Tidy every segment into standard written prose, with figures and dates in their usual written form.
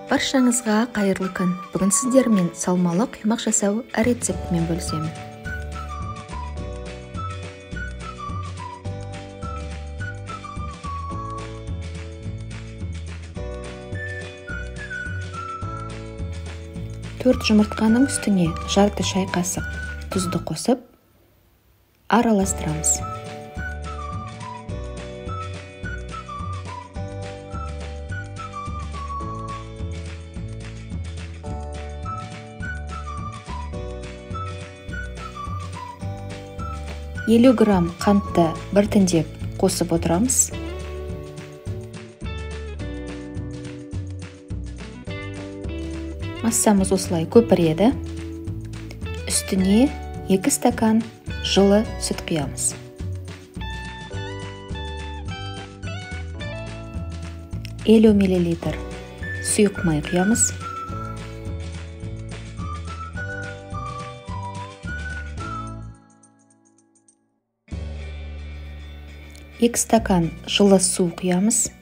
Баршаңызға қайырлы күн. Бүгін сіздермен салмалы құймақ жасау рецептімен бөлісемін. Төрт жұмыртқаның үстіне жарты шай қасық тұзды қосып, араластырамыз. Елу грамм қантты біртіндеп қосып отырамыз. Массамыз осылай көпіреді. Үстіне 2 стакан жылы сүт құямыз. Елу миллилитр сұйық май құямыз. Екі стакан жылы су құямыз.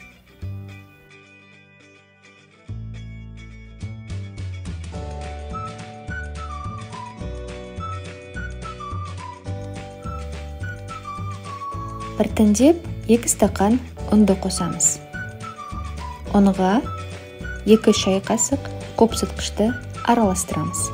Біртіндеп 2 стакан ұнды қосамыз. Ұнға 2 шай қасық қопсытқышты араластырамыз.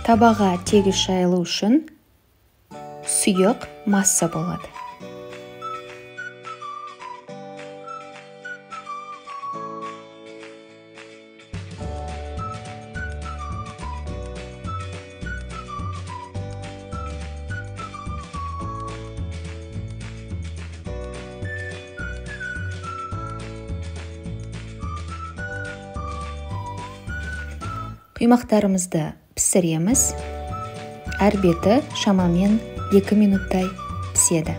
Табаға тегіс жайылу үшін сұйық масса болады. Құймақтарымызды пісіреміз. Әр беті шамамен 2 минуттай піседі.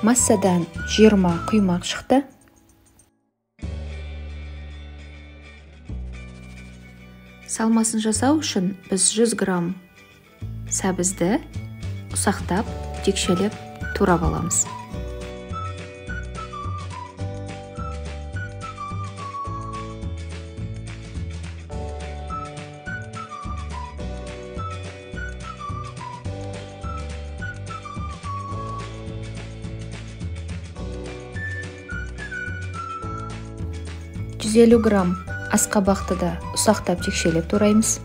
Массадан 20 құймақ шықты. Салмасын жасау үшін біз 100 грамм сәбізді ұсақтап, текшелеп турап аламыз. Елу грамм асқабақты да ұсақтап текшелеп тураймыз.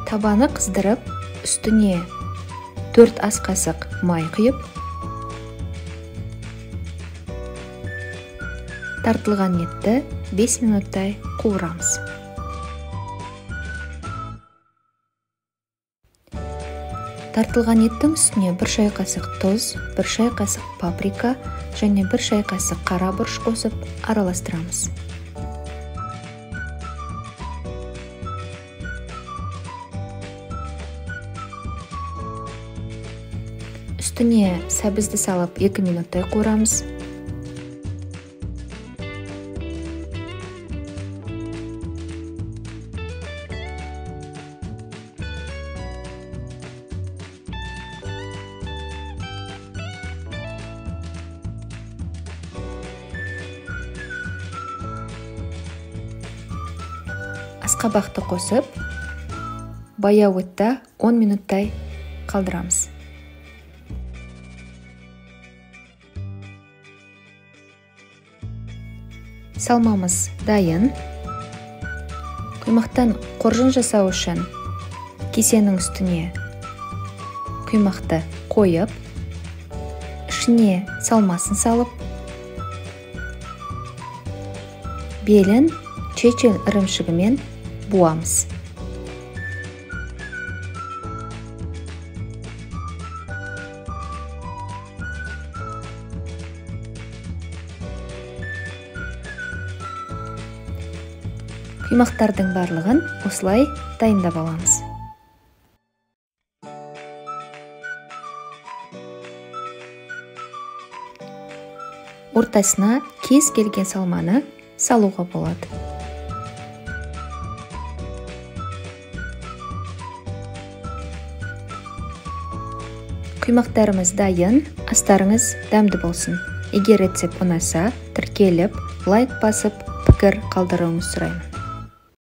Табаны қыздырып, үстіне 4 ас қасық май құйып, тартылған етті 5 минуттай қуырамыз. Тартылған еттің үстіне 1 шай қасық тұз, 1 шай қасық паприка және 1 шай қасық қара бұрыш қосып араластырамыз. Үстіне сәбізді салып 2 минуттай қуырамыз. Асқабақты қосып, баяу отта 10 минуттай қалдырамыз. Салмамыз дайын. Құймақтан қоржын жасау үшін кесенің үстіне құймақты қойып, ішіне салмасын салып, белін чечен ірімшігімен буамыз. Құймақтардың барлығын осылай дайындап аламыз. Ортасына кез келген салманы салуға болады. Құймақтарымыз дайын, астарыңыз дәмді болсын. Егер рецепт ұнаса, тіркеліп, лайк басып, пікір қалдыруыңызды сұраймын.